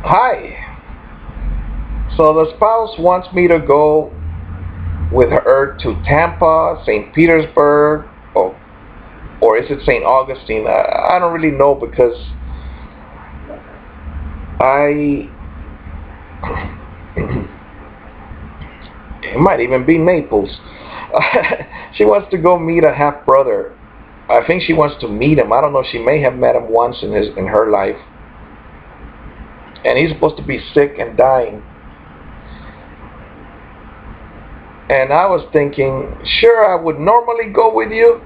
Hi. So the spouse wants me to go with her to Tampa, St. Petersburg, or is it St. Augustine? I don't really know because I. It might even be Naples. She wants to go meet a half brother. I think she wants to meet him. I don't know. She may have met him once in her life, and he's supposed to be sick and dying. And I was thinking, sure, I would normally go with you,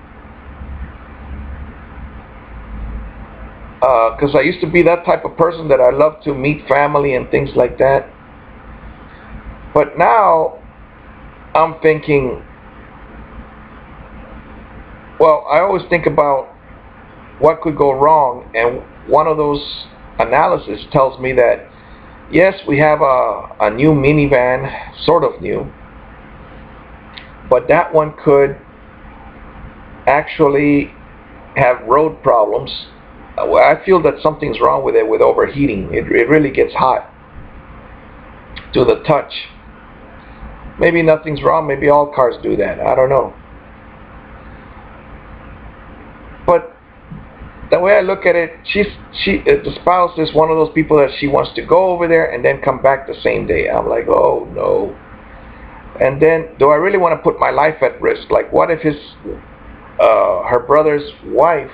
because I used to be that type of person that I love to meet family and things like that. But now I'm thinking, well, I always think about what could go wrong, and one of those analysis tells me that yes, we have a new minivan, sort of new, but that one could actually have road problems. I feel that something's wrong with it with overheating. It really gets hot to the touch. Maybe nothing's wrong. Maybe all cars do that. I don't know. But the way I look at it, the spouse is one of those people that she wants to go over there and then come back the same day. I'm like, oh no. And then, do I really want to put my life at risk? Like, what if her brother's wife?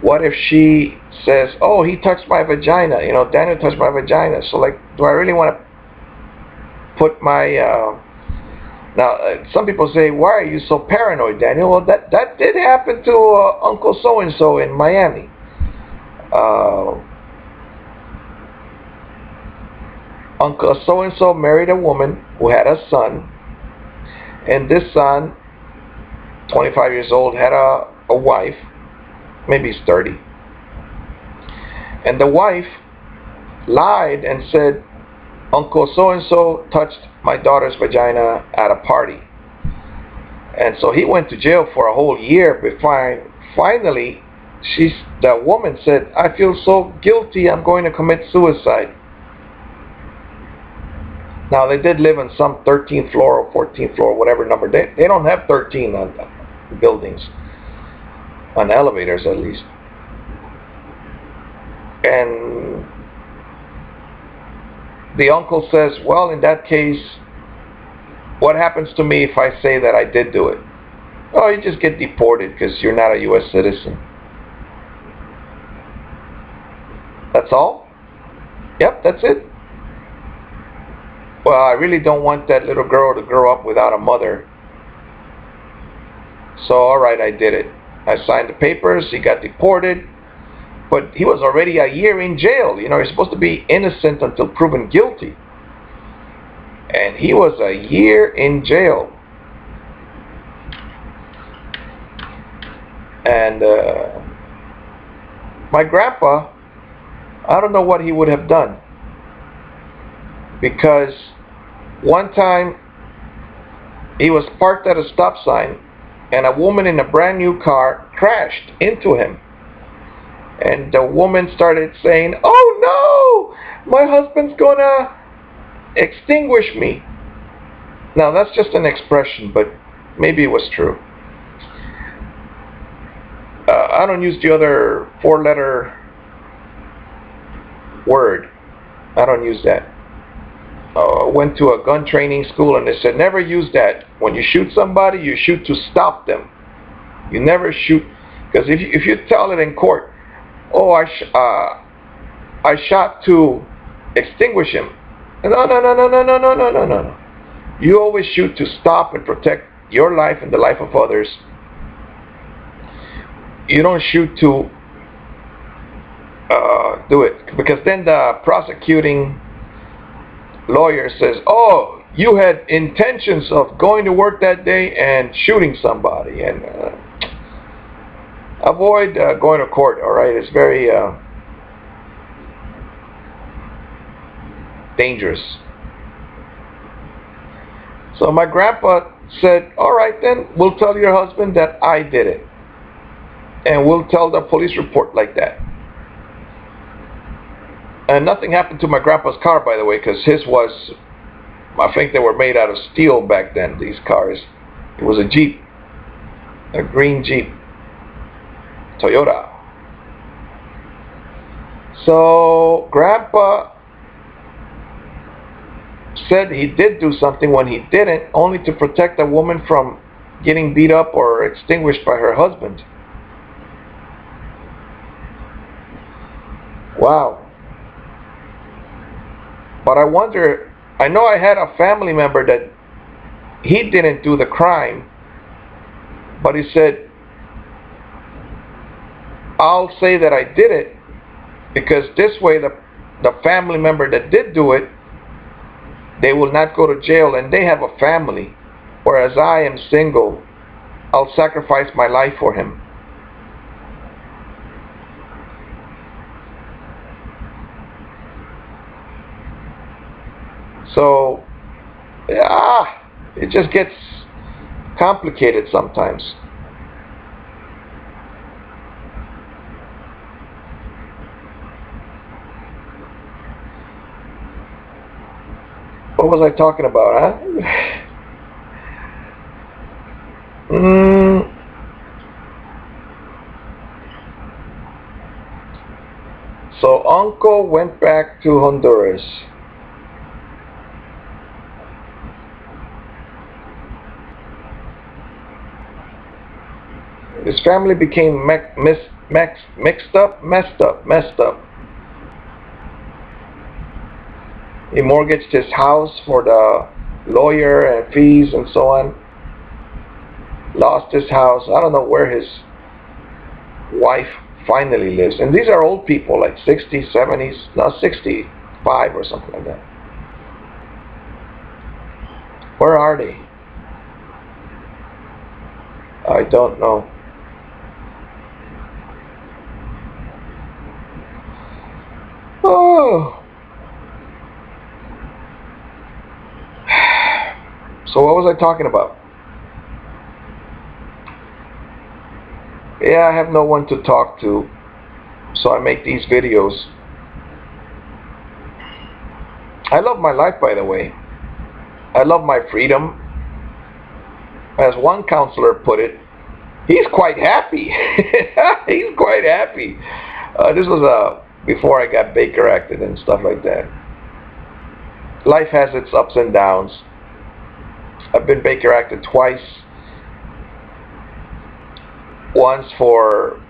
What if she says, oh, he touched my vagina? You know, Daniel touched my vagina. So, like, do I really want to put my some people say, why are you so paranoid, Daniel? Well, that did happen to Uncle so-and-so in Miami. Uncle so-and-so married a woman who had a son, and this son, 25 years old, had a wife, maybe he's 30, and the wife lied and said, Uncle so-and-so touched my daughter's vagina at a party. And so he went to jail for a whole year before finally the woman said, I feel so guilty, I'm going to commit suicide. Now they did live on some 13th floor or 14th floor, whatever number. They don't have 13 on buildings, on elevators at least. And the uncle says, well, in that case, what happens to me if I say that I did do it? Oh, you just get deported because you're not a U.S. citizen. That's all? Yep, that's it. Well, I really don't want that little girl to grow up without a mother. So, all right, I did it. I signed the papers, he got deported, but he was already a year in jail. You know, you're supposed to be innocent until proven guilty. And he was a year in jail. And my grandpa, I don't know what he would have done. Because one time he was parked at a stop sign and a woman in a brand new car crashed into him. And the woman started saying, oh no, my husband's gonna extinguish me. Now that's just an expression, but maybe it was true. I don't use the other four-letter word. I don't use that. Went to a gun training school and they said never use that. When you shoot somebody, you shoot to stop them. You never shoot, because if you tell it in court, oh, I shot to extinguish him. No, no, no, no, no, no, no, no, no, no. You always shoot to stop and protect your life and the life of others. You don't shoot to do it, because then the prosecuting lawyer says, oh, you had intentions of going to work that day and shooting somebody. And avoid going to court, all right? It's very dangerous. So my grandpa said, all right then, we'll tell your husband that I did it. And we'll tell the police report like that. And nothing happened to my grandpa's car, by the way, because his was, I think they were made out of steel back then, these cars. It was a Jeep, a green Jeep, Toyota. So Grandpa said he did do something when he didn't, only to protect a woman from getting beat up or extinguished by her husband. Wow. But I wonder, I know I had a family member that he didn't do the crime, but he said, I'll say that I did it, because this way the family member that did do it, they will not go to jail, and they have a family, whereas I am single. I'll sacrifice my life for him. So, yeah, it just gets complicated sometimes. What was I talking about, huh? So Uncle went back to Honduras. His family became messed up. He mortgaged his house for the lawyer and fees and so on. Lost his house. I don't know where his wife finally lives. And these are old people, like 60s, 70s, not 65 or something like that. Where are they? I don't know. Oh. So what was I talking about? Yeah, I have no one to talk to, so I make these videos. I love my life, by the way. I love my freedom. As one counselor put it, he's quite happy. He's quite happy. This was before I got Baker acted and stuff like that. Life has its ups and downs. I've been Baker acted twice. Once for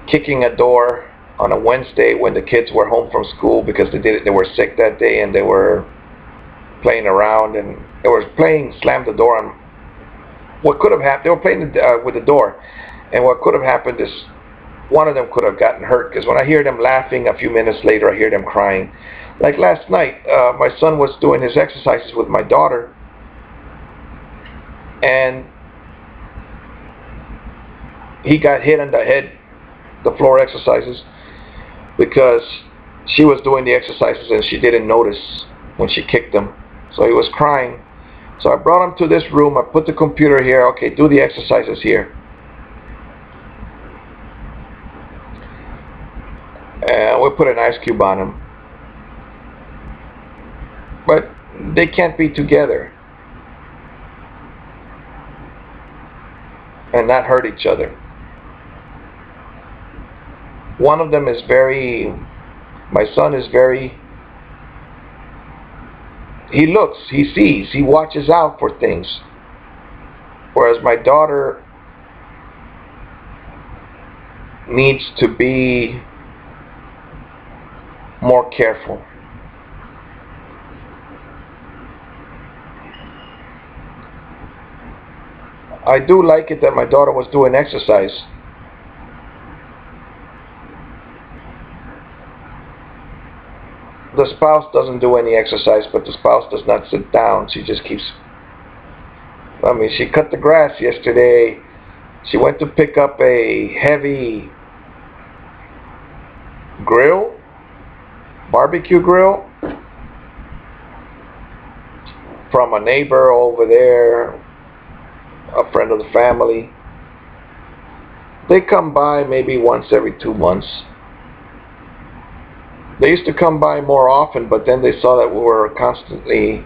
kicking a door on a Wednesday when the kids were home from school because they were sick that day and they were playing around and they were playing slam the door on. What could have happened? They were playing with the door, and what could have happened is one of them could have gotten hurt, because when I hear them laughing a few minutes later, I hear them crying. Like last night, my son was doing his exercises with my daughter, and he got hit on the head, the floor exercises, because she was doing the exercises and she didn't notice when she kicked him. So he was crying. So I brought him to this room. I put the computer here. Okay, do the exercises here. And we put an ice cube on him. But they can't be together and not hurt each other. One of them is my son is he looks, he sees, he watches out for things. Whereas my daughter needs to be more careful. I do like it that my daughter was doing exercise. The spouse doesn't do any exercise, but the spouse does not sit down. She just keeps, she cut the grass yesterday. She went to pick up a heavy grill, barbecue grill, from a neighbor over there, a friend of the family. They come by maybe once every 2 months. They used to come by more often, but then they saw that we were constantly.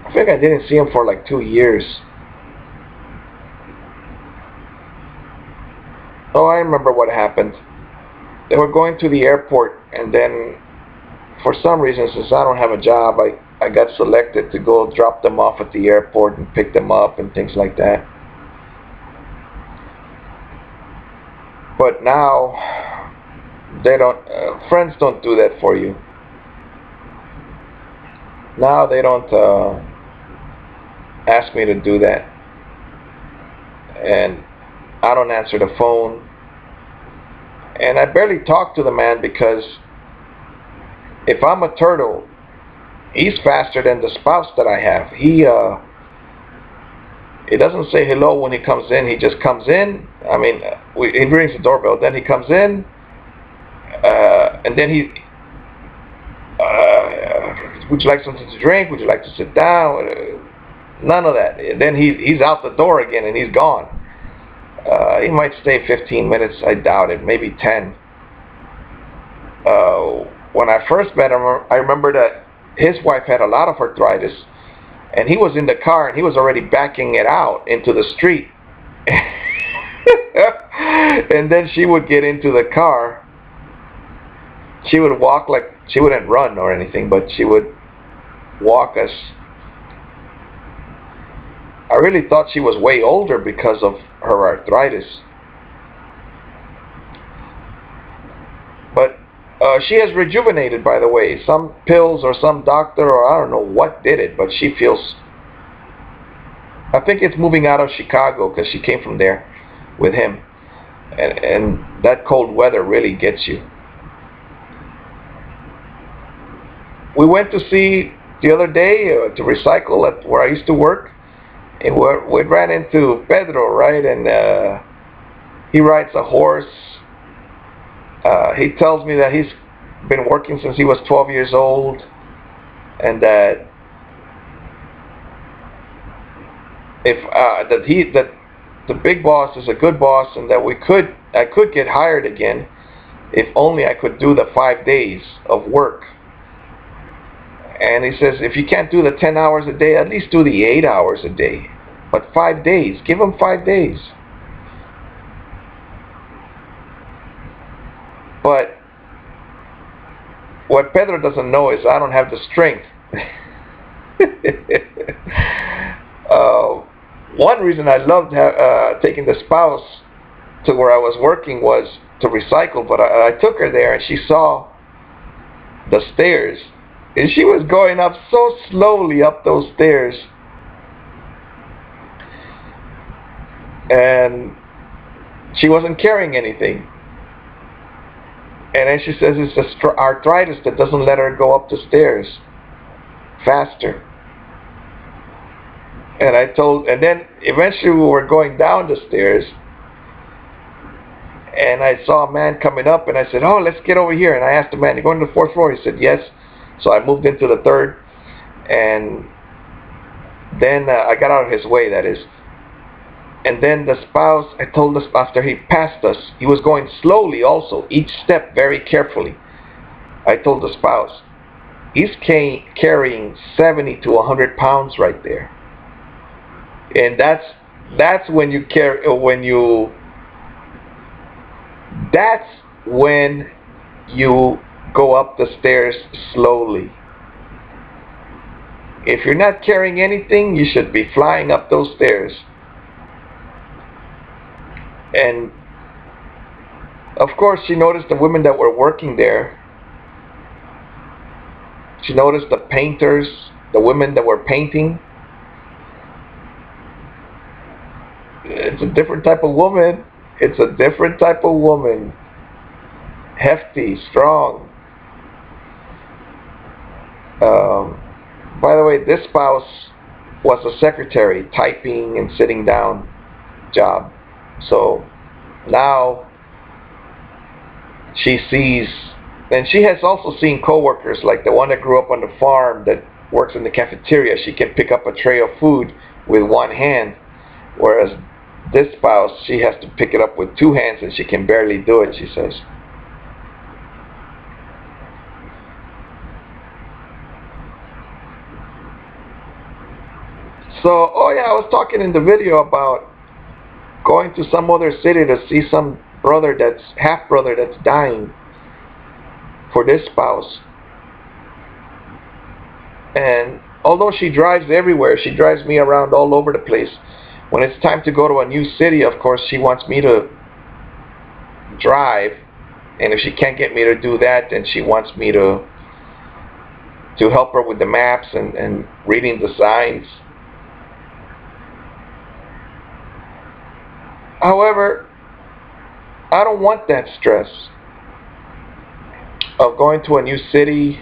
I think I didn't see them for like 2 years. Oh, I remember what happened. They were going to the airport, and then for some reason, since I don't have a job, I got selected to go drop them off at the airport and pick them up and things like that. But now, they don't, friends don't do that for you. Now they don't ask me to do that. And I don't answer the phone. And I barely talk to the man because if I'm a turtle, he's faster than the spouse that I have. He doesn't say hello when he comes in. He just comes in. I mean, he rings the doorbell. Then he comes in, and then he, would you like something to drink? Would you like to sit down? None of that. And then he's out the door again, and he's gone. He might stay 15 minutes. I doubt it. Maybe 10. When I first met him, I remember that his wife had a lot of arthritis, and he was in the car, and he was already backing it out into the street. And then she would get into the car. She would walk like, she wouldn't run or anything, but she would walk us. I really thought she was way older because of her arthritis. But she has rejuvenated, by the way. Some pills or some doctor or I don't know what did it, but she feels... I think it's moving out of Chicago because she came from there with him. And that cold weather really gets you. We went to see the other day to recycle at where I used to work. And we ran into Pedro, right? And he rides a horse. He tells me that he's been working since he was 12 years old, and that that the big boss is a good boss, and that I could get hired again if only I could do the 5 days of work. And he says, if you can't do the 10 hours a day, at least do the 8 hours a day. But 5 days, give him 5 days. But what Pedro doesn't know is I don't have the strength. One reason I loved taking the spouse to where I was working was to recycle, but I took her there and she saw the stairs. And she was going up so slowly up those stairs. And she wasn't carrying anything. And then she says it's the arthritis that doesn't let her go up the stairs faster. And then eventually we were going down the stairs. And I saw a man coming up, and I said, oh, let's get over here. And I asked the man, you going to the 4th floor? He said, yes. So I moved into the 3rd, and then I got out of his way, that is. And then the spouse, I told the spouse, after he passed us, he was going slowly also, each step very carefully. I told the spouse, he's carrying 70 to 100 pounds right there. And that's when you go up the stairs slowly. If you're not carrying anything, you should be flying up those stairs. And of course, she noticed the women that were working there. She noticed the painters, the women that were painting. It's a different type of woman. It's a different type of woman. Hefty, strong. By the way, this spouse was a secretary, typing and sitting down job. So now she sees, and she has also seen coworkers like the one that grew up on the farm that works in the cafeteria. She can pick up a tray of food with one hand, whereas this spouse, she has to pick it up with two hands and she can barely do it, she says. So, oh yeah, I was talking in the video about going to some other city to see some brother that's half brother that's dying for this spouse. And although she drives everywhere, she drives me around all over the place. When it's time to go to a new city, of course, she wants me to drive, and if she can't get me to do that, then she wants me to help her with the maps and reading the signs. However, I don't want that stress of going to a new city,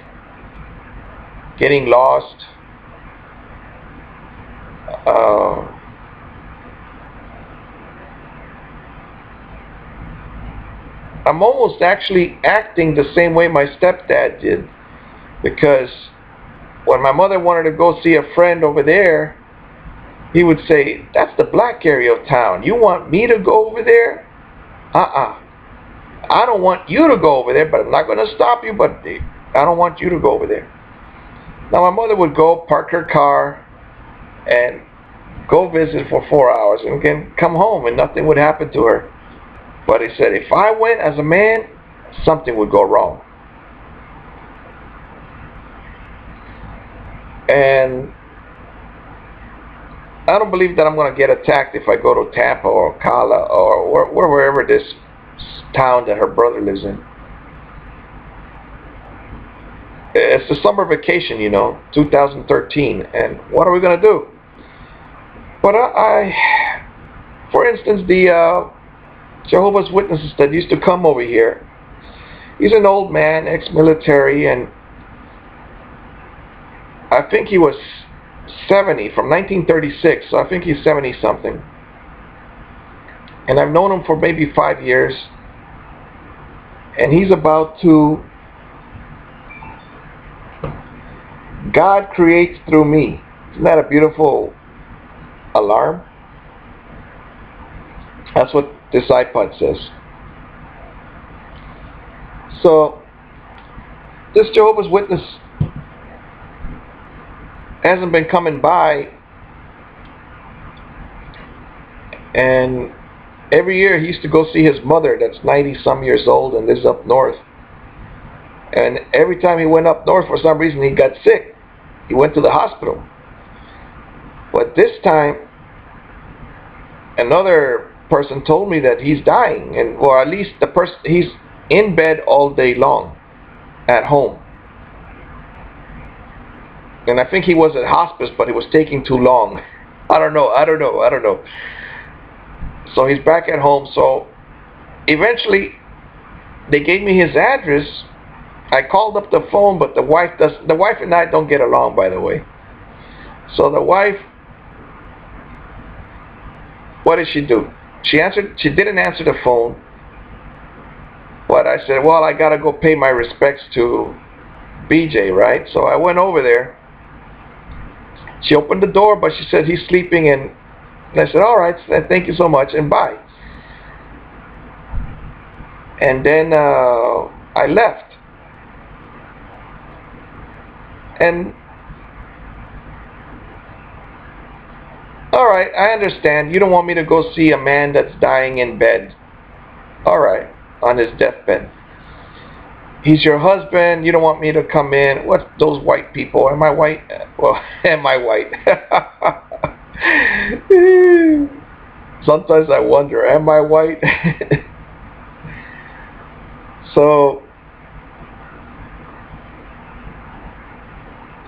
getting lost. I'm almost actually acting the same way my stepdad did, because when my mother wanted to go see a friend over there, he would say, "That's the black area of town. You want me to go over there? I don't want you to go over there, but I'm not going to stop you, but I don't want you to go over there." Now my mother would go park her car and go visit for 4 hours and then come home and nothing would happen to her. But he said, if I went as a man, something would go wrong. And I don't believe that I'm going to get attacked if I go to Tampa or Ocala or wherever this town that her brother lives in. It's the summer vacation, 2013, and what are we going to do? But for instance, the Jehovah's Witnesses that used to come over here, he's an old man, ex-military, and I think he was 70 from 1936, so I think he's 70 something. And I've known him for maybe 5 years, and he's about to God creates through me. Isn't that a beautiful alarm? That's what this iPod says. So this Jehovah's Witness hasn't been coming by, and every year he used to go see his mother that's 90 some years old and lives up north. And every time he went up north, for some reason he got sick. He went to the hospital. But this time another person told me that he's dying, and or at least the person, he's in bed all day long at home. And I think he was at hospice, but it was taking too long. I don't know. So he's back at home. So eventually they gave me his address. I called up the phone, but the wife and I don't get along, by the way. So the wife, what did she do? She didn't answer the phone. But I said, well, I gotta go pay my respects to BJ, right? So I went over there. She opened the door, but she said he's sleeping, and I said, all right, thank you so much, and bye. And then I left. And all right, I understand. You don't want me to go see a man that's dying in bed. All right, on his deathbed. He's your husband. You don't want me to come in. What, those white people? Am I white? Well, am I white? Sometimes I wonder, am I white? So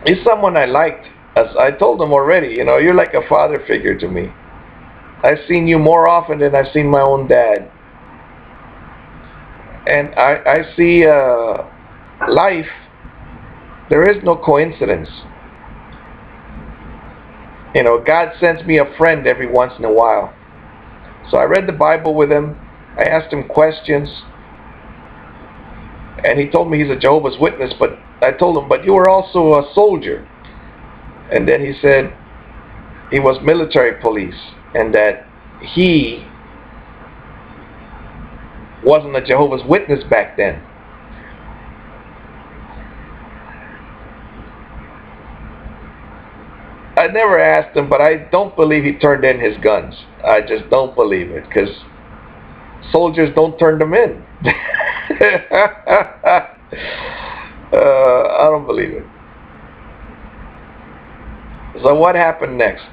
he's someone I liked. As I told him already, you're like a father figure to me. I've seen you more often than I've seen my own dad. And I see life, there is no coincidence. God sends me a friend every once in a while. So I read the Bible with him. I asked him questions. And he told me he's a Jehovah's Witness, but I told him, but you were also a soldier. And then he said he was military police, and that he wasn't a Jehovah's Witness back then. I never asked him, but I don't believe he turned in his guns. I just don't believe it, because soldiers don't turn them in. I don't believe it. So what happened next?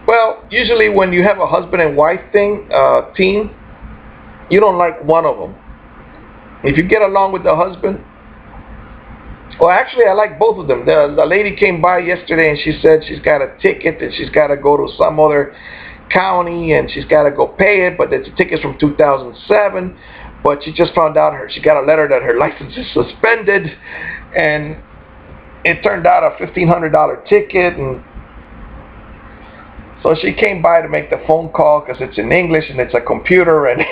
Well, usually when you have a husband and wife team, you don't like one of them. If you get along with the husband, well, actually, I like both of them. The lady came by yesterday and she said she's got a ticket and she's got to go to some other county and she's got to go pay it, but the ticket's from 2007. But she just found out she got a letter that her license is suspended, and it turned out a $1,500 ticket. And so she came by to make the phone call because it's in English and it's a computer and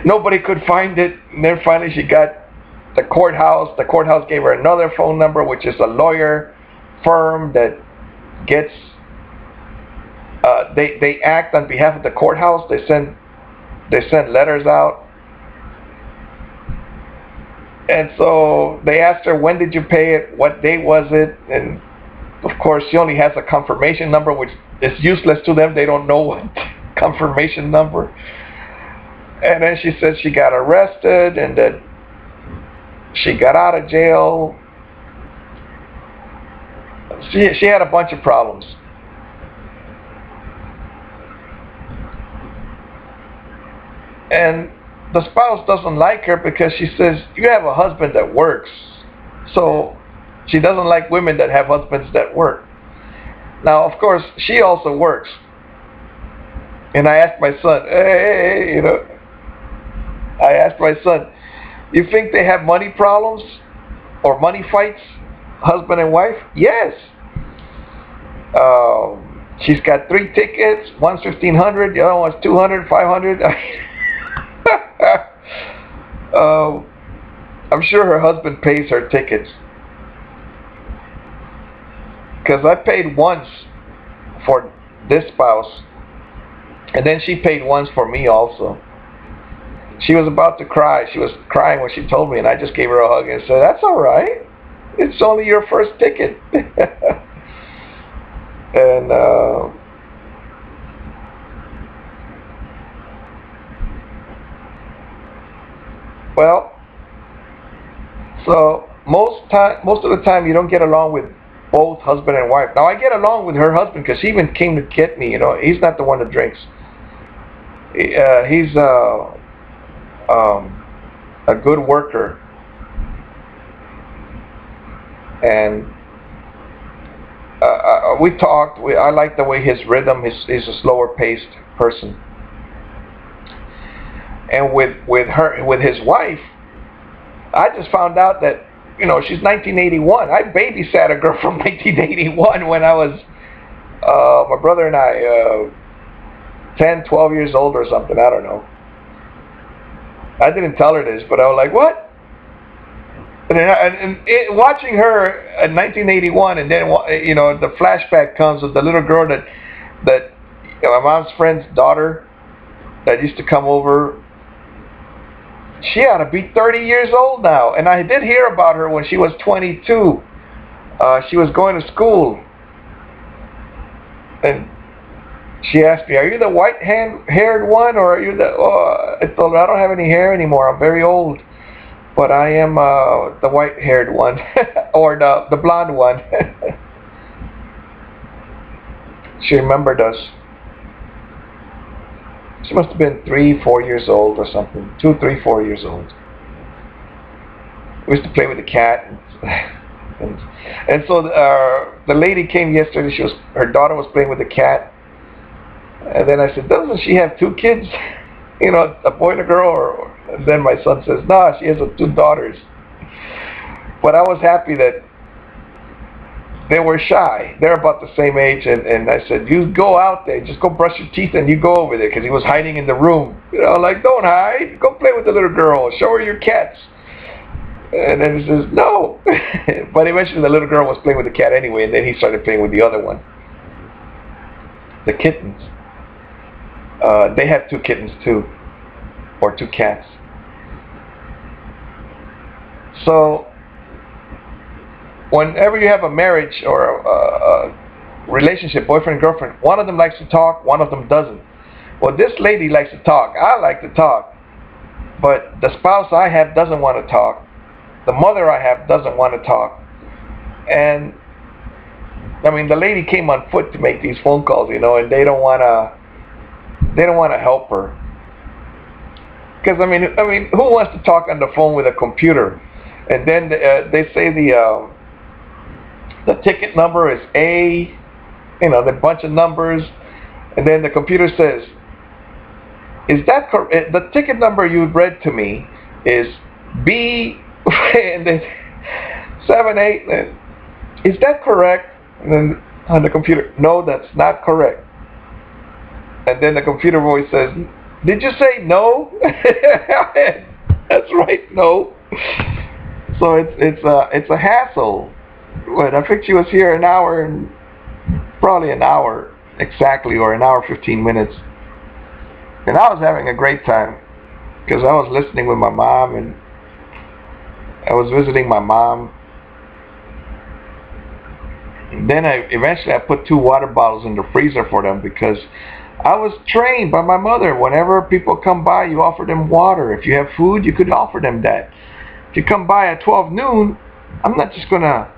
nobody could find it. And then finally she got the courthouse. The courthouse gave her another phone number, which is a lawyer firm that gets, they act on behalf of the courthouse. They send letters out. And so they asked her, when did you pay it? What date was it? And of course, she only has a confirmation number, which is useless to them. They don't know what confirmation number. And then she said she got arrested and that she got out of jail. She had a bunch of problems. And the spouse doesn't like her because she says, you have a husband that works. So she doesn't like women that have husbands that work. Now, of course, she also works. And I asked my son, I asked my son, you think they have money problems or money fights, husband and wife? Yes. She's got 3 tickets. One's $1,500, the other one's $200, $500. I'm sure her husband pays her tickets, because I paid once for this spouse and then she paid once for me also. She was about to cry. She was crying when she told me, and I just gave her a hug and said, that's all right, it's only your first ticket. And well, so most of the time you don't get along with both husband and wife. Now I get along with her husband because he even came to get me. He's not the one that drinks. He's a good worker, and we talked. I like the way his rhythm. He's a slower paced person. And with his wife, I just found out that, she's 1981. I babysat a girl from 1981 when I was, my brother and I, 10, 12 years old or something. I don't know. I didn't tell her this, but I was like, what? And watching her in 1981, and then, the flashback comes of the little girl that my mom's friend's daughter that used to come over. She ought to be 30 years old now. And I did hear about her when she was 22. She was going to school. And she asked me, are you the white-haired one, or are you I told her, I don't have any hair anymore. I'm very old. But I am the white-haired one, or the blonde one. She remembered us. She must have been 3, 4 years old or something. 2, 3, 4 years old. We used to play with the cat. And so the lady came yesterday. Her daughter was playing with the cat. And then I said, doesn't she have 2 kids? A boy and a girl? And then my son says, no, she has 2 daughters. But I was happy that they were shy. They're about the same age, and I said, you go out there, just go brush your teeth and you go over there, because he was hiding in the room. Like, don't hide, go play with the little girl, show her your cats. And then he says, no. But eventually the little girl was playing with the cat anyway, and then he started playing with the other one, the kittens. They have two kittens too, or two cats. So whenever you have a marriage or a relationship, boyfriend and girlfriend, one of them likes to talk, one of them doesn't. Well, this lady likes to talk. I like to talk. But the spouse I have doesn't want to talk. The mother I have doesn't want to talk. And I mean, the lady came on foot to make these phone calls, and they don't want to help her. Because I mean, who wants to talk on the phone with a computer? And then they say the ticket number is A, the bunch of numbers, and then the computer says, "Is that correct? The ticket number you read to me is B," and then 7 8. Is that correct? And then on the computer, "No, that's not correct." And then the computer voice says, "Did you say no?" That's right, no. So it's a hassle. But I think she was here an hour and probably an hour exactly, or an hour 15 minutes, and I was having a great time because I was listening with my mom and I was visiting my mom. And then eventually I put 2 water bottles in the freezer for them because I was trained by my mother. Whenever people come by, you offer them water. If you have food, you could offer them that. If you come by at 12 noon, I'm not just going to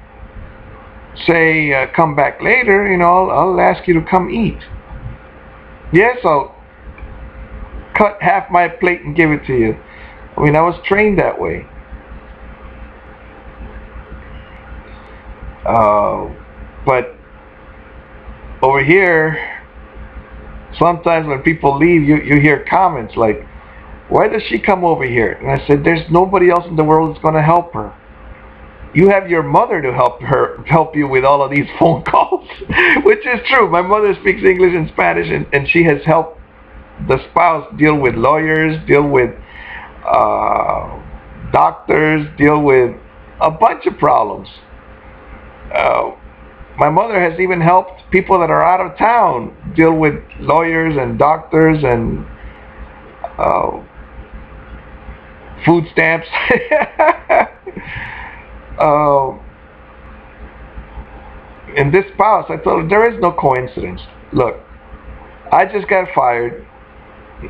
say, come back later. I'll ask you to come eat. Yes, I'll cut half my plate and give it to you. I mean, I was trained that way. But over here, sometimes when people leave, you hear comments like, "Why does she come over here?" And I said, "There's nobody else in the world that's going to help her. You have your mother to help you with all of these phone calls," which is true. My mother speaks English and Spanish, and she has helped the spouse deal with lawyers, deal with doctors, deal with a bunch of problems. My mother has even helped people that are out of town deal with lawyers and doctors and food stamps. And this spouse, I told her, there is no coincidence. Look, I just got fired.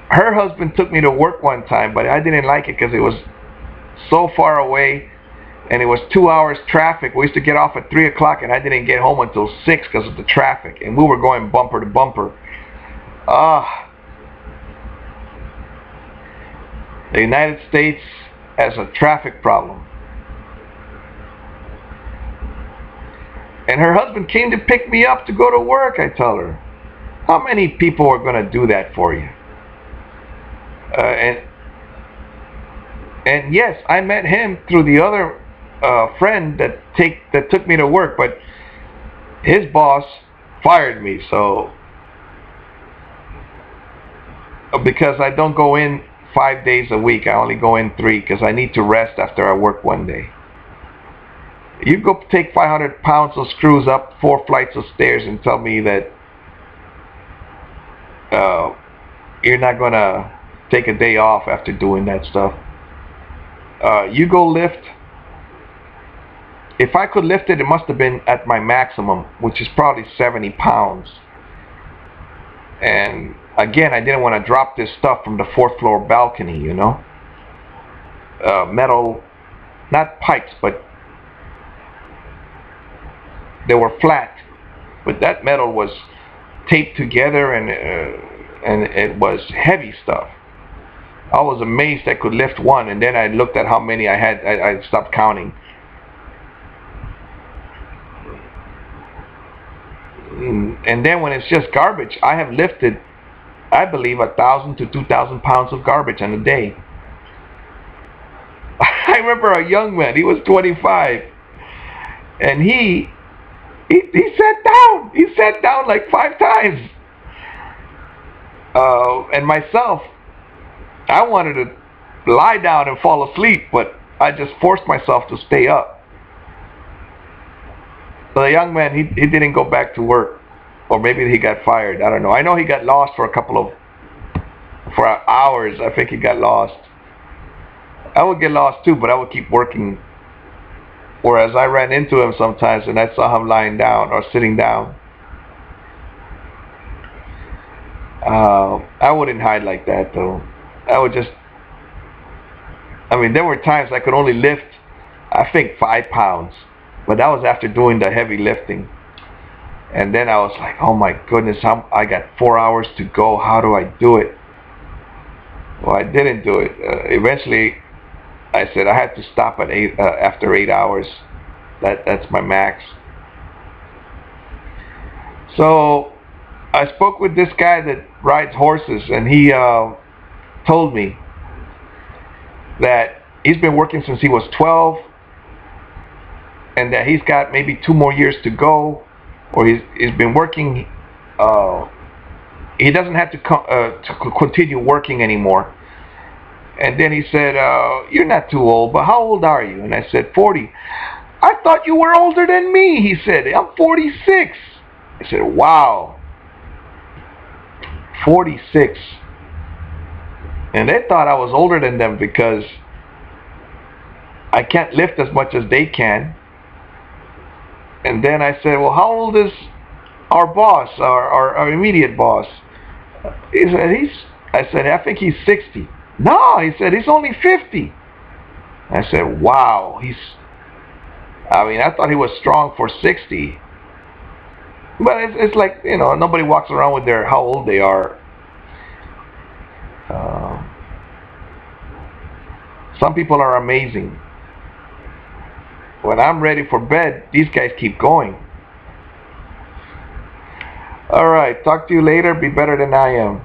Her husband took me to work one time, but I didn't like it because it was so far away. And it was 2 hours traffic. We used to get off at 3 o'clock, and I didn't get home until 6 because of the traffic. And we were going bumper to bumper. The United States has a traffic problem. And her husband came to pick me up to go to work, I tell her. How many people are going to do that for you? And yes, I met him through the other friend that took me to work, but his boss fired me. So because I don't go in 5 days a week, I only go in 3 because I need to rest after I work one day. You go take 500 pounds of screws up 4 flights of stairs and tell me that you're not gonna take a day off after doing that stuff. You go lift. If I could lift it, it must have been at my maximum, which is probably 70 pounds. And again, I didn't want to drop this stuff from the 4th floor balcony, metal, not pipes, but they were flat. But that metal was taped together, and it was heavy stuff. I was amazed I could lift one, and then I looked at how many I had. I stopped counting. And then when it's just garbage, I have lifted, I believe, 1,000 to 2,000 pounds of garbage in a day. I remember a young man, he was 25, and he sat down. He sat down like 5 times. And myself, I wanted to lie down and fall asleep, but I just forced myself to stay up. So the young man, he didn't go back to work, or maybe he got fired. I don't know. I know he got lost for hours. I think he got lost. I would get lost too, but I would keep working. Whereas I ran into him sometimes and I saw him lying down or sitting down. I wouldn't hide like that though. I would just, I mean, there were times I could only lift, I think, 5 pounds. But that was after doing the heavy lifting. And then I was like, oh my goodness, I got 4 hours to go. How do I do it? Well, I didn't do it. Eventually, I said I had to stop at after 8 hours. That's my max. So I spoke with this guy that rides horses, and he told me that he's been working since he was 12, and that he's got maybe 2 more years to go, or he's been working. He doesn't have to continue working anymore. And then he said, you're not too old, but how old are you? And I said, 40. I thought you were older than me, he said. I'm 46. I said, wow. 46. And they thought I was older than them because I can't lift as much as they can. And then I said, well, how old is our boss, our immediate boss? He said, I said, I think he's 60. No, he said, he's only 50. I said, wow, I thought he was strong for 60. But it's like, nobody walks around with how old they are. Some people are amazing. When I'm ready for bed, these guys keep going. All right, talk to you later. Be better than I am.